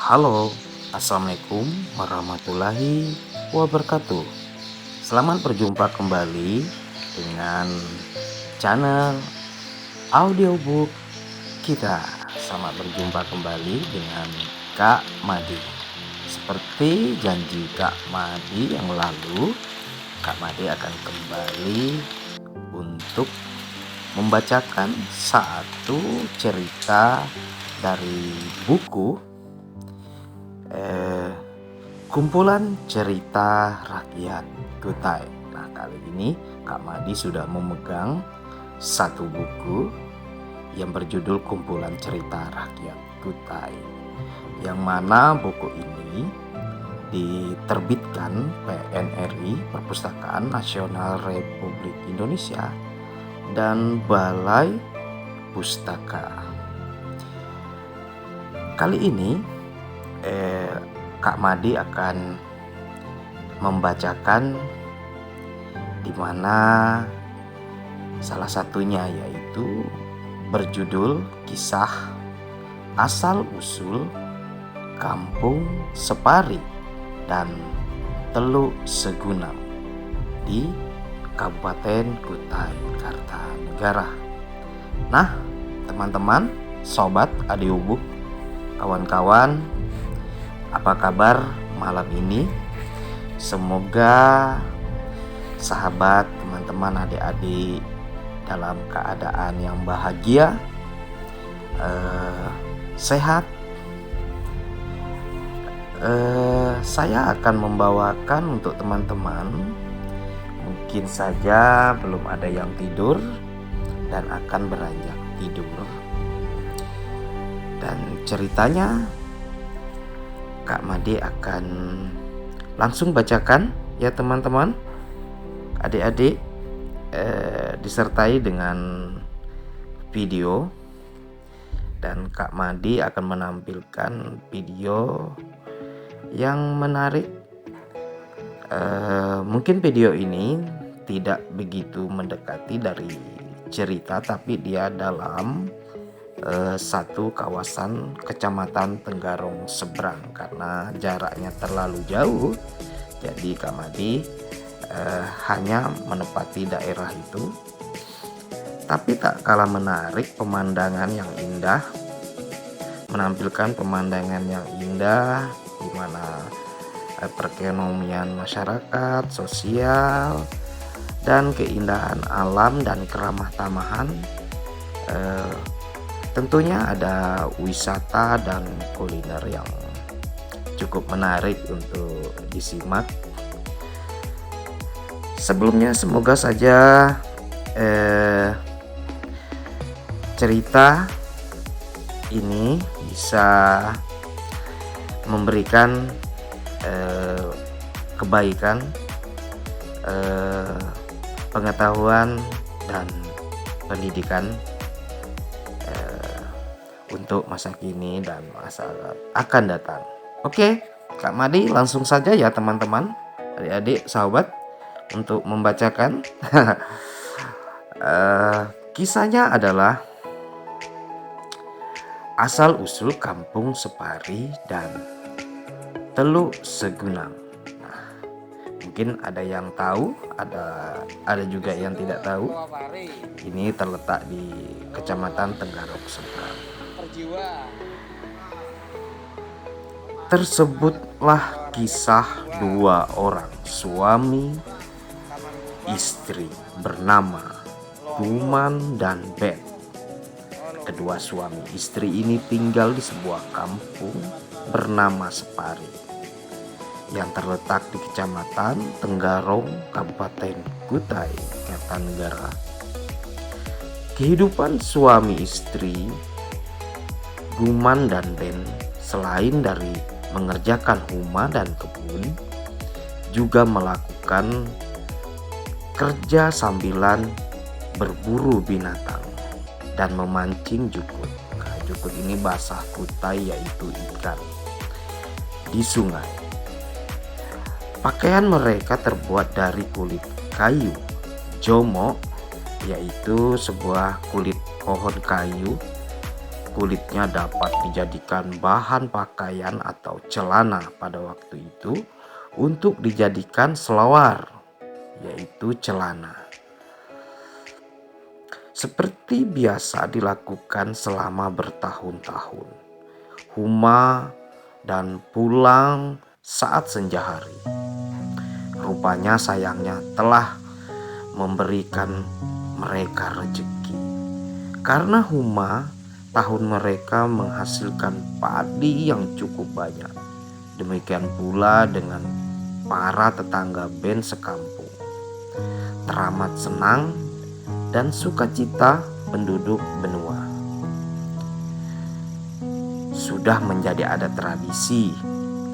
Halo, assalamualaikum warahmatullahi wabarakatuh. Selamat berjumpa kembali dengan channel audiobook kita. Selamat berjumpa kembali dengan Kak Madi. Seperti janji Kak Madi yang lalu, Kak Madi akan kembali untuk membacakan satu cerita dari buku kumpulan cerita rakyat Kutai. Nah, kali ini Kak Madi sudah memegang satu buku yang berjudul Kumpulan Cerita Rakyat Kutai, yang mana buku ini diterbitkan PNRI, Perpustakaan Nasional Republik Indonesia, dan Balai Pustaka. Kali ini Kak Madi akan membacakan di mana salah satunya yaitu berjudul Kisah Asal Usul Kampung Separi dan Teluk Segunang di Kabupaten Kutai Kartanegara. Nah, teman-teman, sobat audiobook, kawan-kawan, apa kabar malam ini? Semoga sahabat, teman-teman, adik-adik dalam keadaan yang bahagia, sehat. Saya akan membawakan untuk teman-teman, mungkin saja belum ada yang tidur dan akan beranjak tidur. Dan ceritanya Kak Madi akan langsung bacakan ya teman-teman, adik-adik, disertai dengan video, dan Kak Madi akan menampilkan video yang menarik. Mungkin video ini tidak begitu mendekati dari cerita, tapi dia dalam satu kawasan kecamatan Tenggarong seberang. Karena jaraknya terlalu jauh, jadi Kak Madi hanya menepati daerah itu. Tapi tak kalah menarik, pemandangan yang indah, menampilkan pemandangan yang indah di mana perekonomian masyarakat, sosial, dan keindahan alam dan keramah tamahan. Tentunya ada wisata dan kuliner yang cukup menarik untuk disimak. Sebelumnya semoga saja cerita ini bisa memberikan kebaikan, pengetahuan, dan pendidikan untuk masa kini dan masa akan datang. Oke, Kak Madi langsung saja ya teman-teman, adik-adik, sahabat, untuk membacakan. Kisahnya adalah Asal Usul Kampung Separi dan Teluk Segunang. Nah, mungkin ada yang tahu, ada juga yang tidak tahu. Ini terletak di Kecamatan Tenggarong Seberang. Tersebutlah kisah dua orang suami istri bernama Guman dan Ben. Kedua suami istri ini tinggal di sebuah kampung bernama Separi yang terletak di Kecamatan Tenggarong, Kabupaten Kutai Kartanegara. Kehidupan suami istri Guman dan Ben selain dari mengerjakan rumah dan kebun, juga melakukan kerja sambilan berburu binatang dan memancing jukut. Nah, jukut ini bahasa Kutai yaitu ikan di sungai. Pakaian mereka terbuat dari kulit kayu jomo, yaitu sebuah kulit pohon kayu kulitnya dapat dijadikan bahan pakaian atau celana pada waktu itu untuk dijadikan selawar, yaitu celana. Seperti biasa dilakukan selama bertahun-tahun, Huma dan pulang saat senja hari. Rupanya sayangnya telah memberikan mereka rezeki. Karena Huma, tahun mereka menghasilkan padi yang cukup banyak. Demikian pula dengan para tetangga Ben sekampung. Teramat senang dan sukacita penduduk benua. Sudah menjadi adat tradisi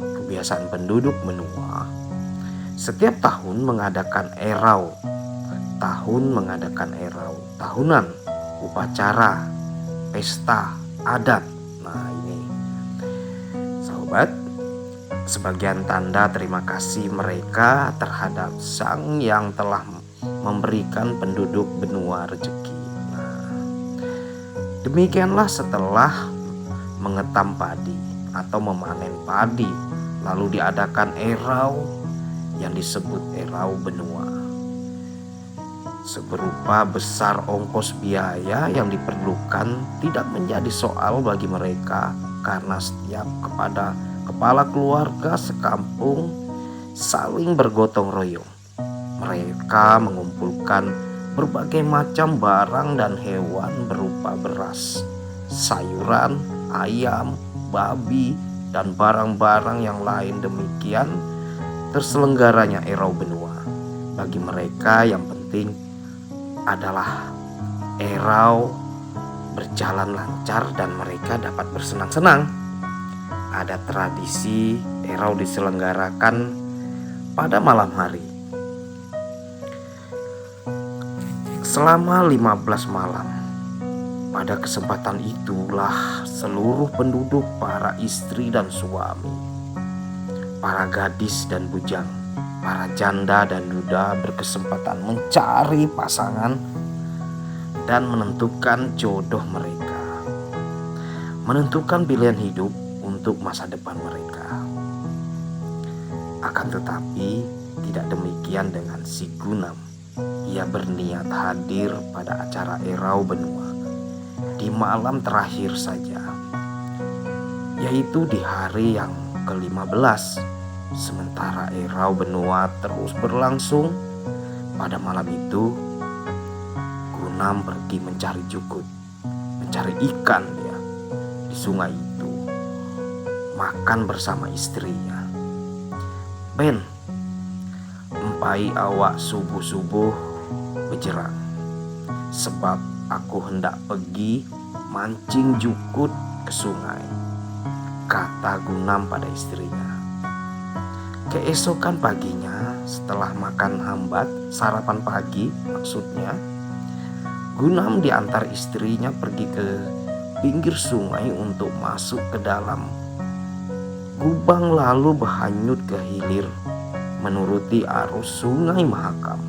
kebiasaan penduduk benua setiap tahun mengadakan erau. Tahunan, upacara, pesta adat. Nah ini sobat, sebagian tanda terima kasih mereka terhadap Sang yang telah memberikan penduduk benua rezeki. Nah, demikianlah setelah mengetam padi atau memanen padi, lalu diadakan erau yang disebut erau benua. Seberapa besar ongkos biaya yang diperlukan tidak menjadi soal bagi mereka, karena setiap kepala keluarga sekampung saling bergotong royong. Mereka mengumpulkan berbagai macam barang dan hewan berupa beras, sayuran, ayam, babi, dan barang-barang yang lain. Demikian terselenggaranya erau benua. Bagi mereka yang penting adalah erau berjalan lancar dan mereka dapat bersenang-senang. Ada tradisi erau diselenggarakan pada malam hari. Selama 15 malam. Pada kesempatan itulah seluruh penduduk, para istri dan suami, para gadis dan bujang, para janda dan duda berkesempatan mencari pasangan dan menentukan jodoh mereka, menentukan pilihan hidup untuk masa depan mereka. Akan tetapi tidak demikian dengan si Gunam. Ia berniat hadir pada acara erau benua di malam terakhir saja, yaitu di hari yang ke-15. Sementara erau benua terus berlangsung, pada malam itu Gunam pergi mencari jukut, mencari ikan dia di sungai itu, makan bersama istrinya. Ben, empai awak subuh-subuh bejerang, sebab aku hendak pergi mancing jukut ke sungai, kata Gunam pada istrinya. Keesokan paginya, setelah makan hambat, sarapan pagi maksudnya, Gunam diantar istrinya pergi ke pinggir sungai untuk masuk ke dalam gubang, lalu berhanyut ke hilir menuruti arus sungai Mahakam.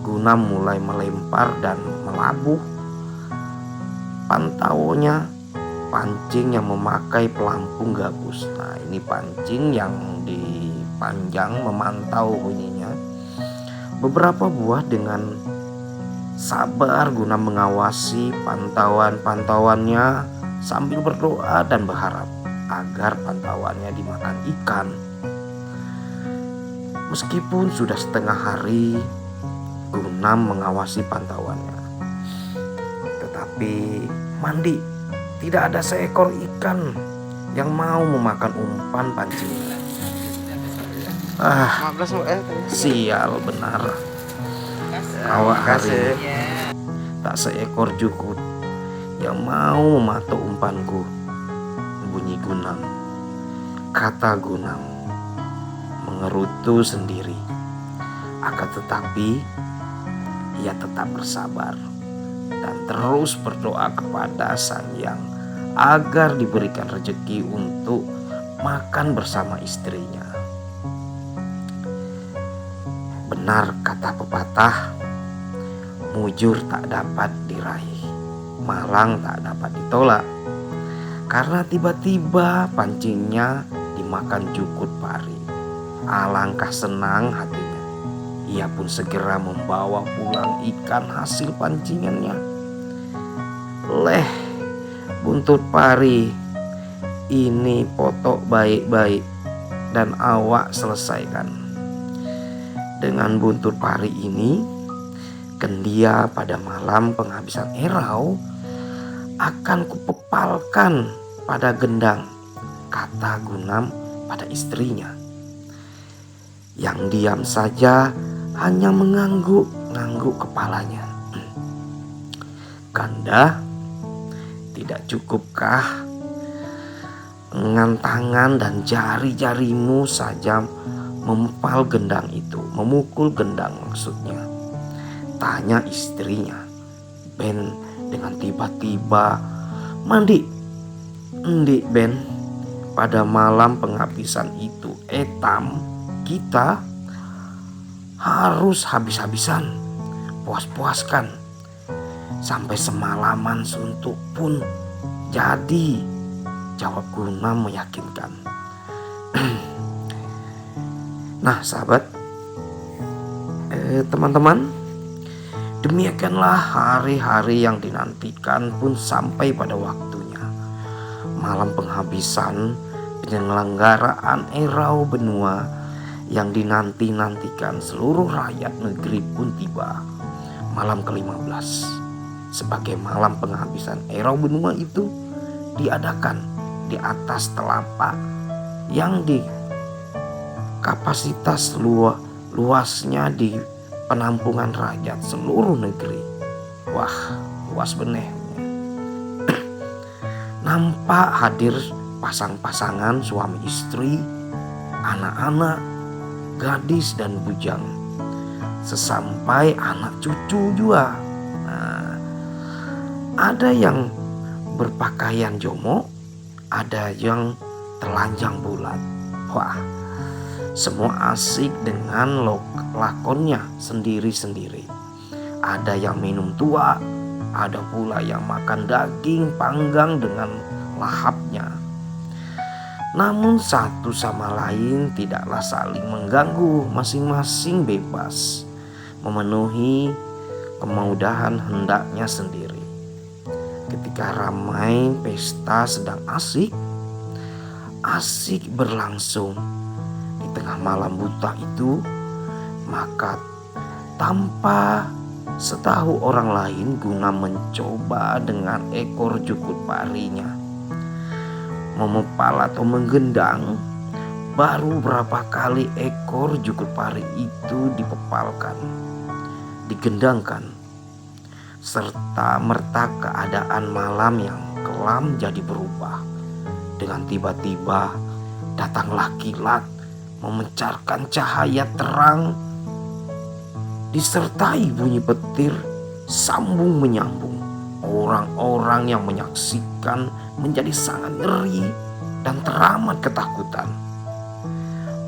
Gunam mulai melempar dan melabuh pantaunya, pancing yang memakai pelampung gabus. Nah ini pancing yang dipanjang memantau bunyinya. Beberapa buah dengan sabar Gunam mengawasi pantauannya sambil berdoa dan berharap agar pantauannya dimakan ikan. Meskipun sudah setengah hari Gunam mengawasi pantauannya, tetapi mandi tidak ada seekor ikan yang mau memakan umpan pancingnya. Sial benar. Awak hari ini tak seekor jukut yang mau mematok umpanku, bunyi Gunam. Kata Gunam mengerutu sendiri. Akan tetapi ia tetap bersabar dan terus berdoa kepada Sang Hyang agar diberikan rezeki untuk makan bersama istrinya. Benar kata pepatah, mujur tak dapat diraih, Malang tak dapat ditolak karena tiba-tiba pancingnya dimakan jukut pari. Alangkah senang hatinya. Ia pun segera membawa pulang ikan hasil pancingannya. Leh, buntut pari, ini potok baik-baik dan awak selesaikan. Dengan buntut pari ini, kendia pada malam penghabisan erau akan kupepalkan pada gendang, kata Gunam pada istrinya. Yang diam saja hanya mengangguk-ngangguk kepalanya. Kanda, tidak cukupkah dengan tangan dan jari-jarimu saja memukul gendang itu? Memukul gendang maksudnya, tanya istrinya. Ben dengan tiba-tiba, mandi. Ndik Ben, pada malam penghabisan itu etam kita harus habis-habisan, puas-puaskan. Sampai semalaman suntuk pun jadi, jawab Gunam meyakinkan. Nah sahabat, teman-teman, demikianlah hari-hari yang dinantikan pun sampai pada waktunya. Malam penghabisan penyelenggaraan Erau Benua yang dinanti-nantikan seluruh rakyat negeri pun tiba. Malam ke-15 sebagai malam penghabisan Erau Benua itu diadakan di atas telapak yang di kapasitas luasnya di penampungan rakyat seluruh negeri. Wah, luas benih. Nampak hadir pasang-pasangan suami istri, anak-anak, gadis dan bujang, sesampai anak cucu juga. Nah, ada yang berpakaian jomo, ada yang telanjang bulat. Wah, semua asik dengan lakonnya sendiri-sendiri. Ada yang minum tua, ada pula yang makan daging panggang dengan lahapnya. Namun satu sama lain tidaklah saling mengganggu, masing-masing bebas memenuhi kemudahan hendaknya sendiri. Ketika ramai pesta sedang asik berlangsung di tengah malam buta itu, maka tanpa setahu orang lain Guna mencoba dengan ekor jukut parinya memepal atau menggendang. Baru berapa kali ekor jukut pari itu dipepalkan, digendangkan, serta merta keadaan malam yang kelam jadi berubah. Dengan tiba-tiba datanglah kilat memancarkan cahaya terang, disertai bunyi petir sambung menyambung. Orang-orang yang menyaksikan menjadi sangat ngeri dan teramat ketakutan.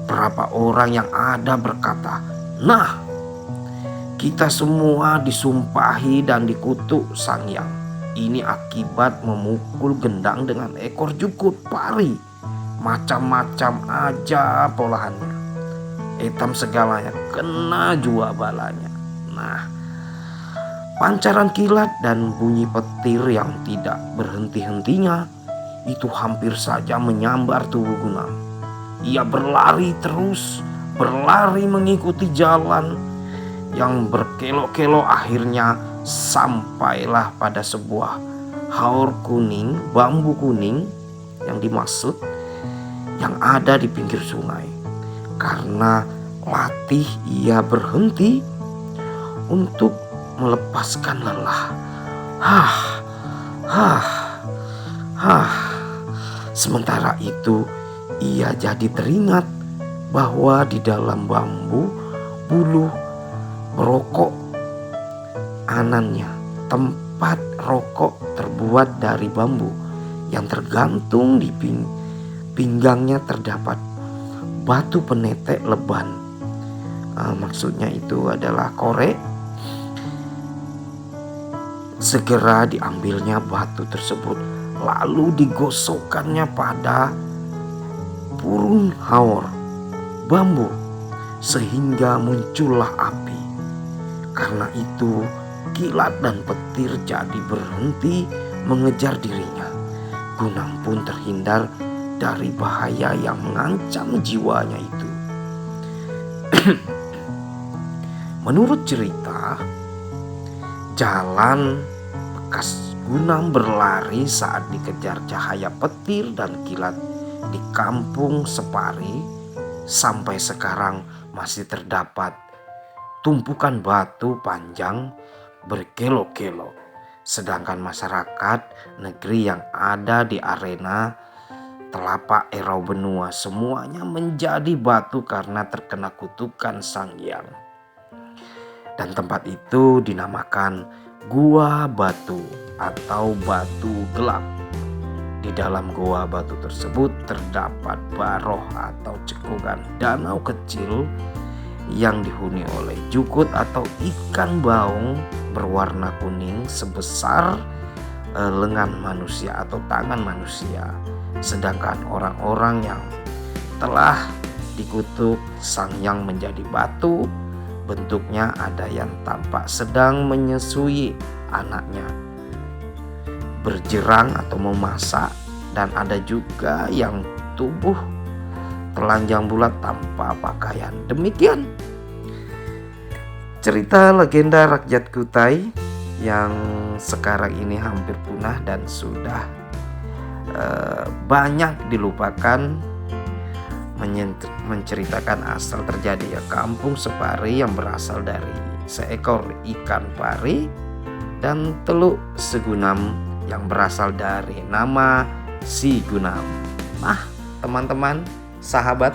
Berapa orang yang ada berkata, "Nah, kita semua disumpahi dan dikutuk Sang Hyang. Ini akibat memukul gendang dengan ekor jukut pari. Macam-macam aja polahannya. Etam segalanya kena jua balanya." Nah, pancaran kilat dan bunyi petir yang tidak berhenti-hentinya itu hampir saja menyambar tubuh Gunam. Ia berlari terus, berlari mengikuti jalan yang berkelok-kelok. Akhirnya sampailah pada sebuah haur kuning, bambu kuning yang dimaksud, yang ada di pinggir sungai. Karena latih ia berhenti untuk melepaskan lelah. Sementara itu ia jadi teringat bahwa di dalam bambu bulu rokok anannya, tempat rokok terbuat dari bambu yang tergantung di pinggangnya, terdapat batu penetek leban. Maksudnya itu adalah korek. Segera diambilnya batu tersebut lalu digosokkannya pada purun haor bambu sehingga muncullah api. Karena itu kilat dan petir jadi berhenti mengejar dirinya. Gunam pun terhindar dari bahaya yang mengancam jiwanya itu. Menurut cerita, jalan bekas Gunam berlari saat dikejar cahaya petir dan kilat di kampung Separi. Sampai sekarang masih terdapat tumpukan batu panjang berkilo-kilo. Sedangkan masyarakat negeri yang ada di arena telapak Erau Benua semuanya menjadi batu karena terkena kutukan Sang Hyang. Dan tempat itu dinamakan Gua Batu atau Batu Gelap. Di dalam gua batu tersebut terdapat baroh atau cekungan danau kecil yang dihuni oleh jukut atau ikan baung berwarna kuning sebesar lengan manusia atau tangan manusia. Sedangkan orang-orang yang telah dikutuk Sang Hyang menjadi batu, bentuknya ada yang tampak sedang menyusui anaknya, berjerang atau memasak, dan ada juga yang tubuh telanjang bulat tanpa pakaian. Demikian cerita legenda rakyat Kutai yang sekarang ini hampir punah dan sudah banyak dilupakan, menceritakan asal terjadi kampung Separi yang berasal dari seekor ikan pari dan teluk Segunam yang berasal dari nama Si Gunam. Nah, teman-teman, sahabat,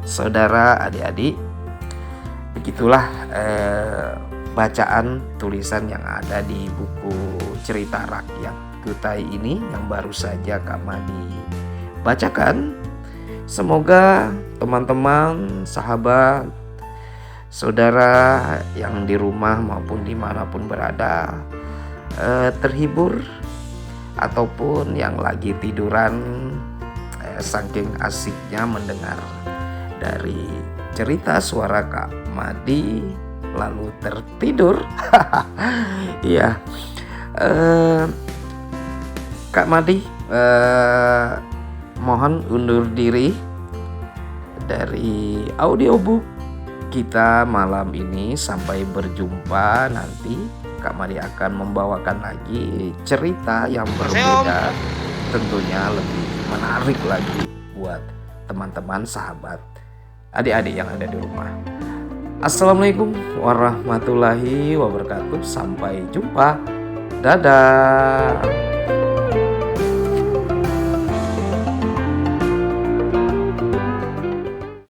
saudara, adik-adik, begitulah bacaan tulisan yang ada di buku cerita rakyat Kutai ini yang baru saja Kak Madi bacakan. Semoga teman-teman, sahabat, saudara yang di rumah maupun dimanapun berada terhibur, ataupun yang lagi tiduran saking asiknya mendengar dari cerita suara Kak Madi lalu tertidur. Iya, Kak Madi mohon undur diri dari audiobook kita malam ini. Sampai berjumpa nanti. Kak Madi akan membawakan lagi cerita yang berbeda, tentunya lebih menarik lagi buat teman-teman, sahabat, adik-adik yang ada di rumah. Assalamualaikum warahmatullahi wabarakatuh. Sampai jumpa. Dadah.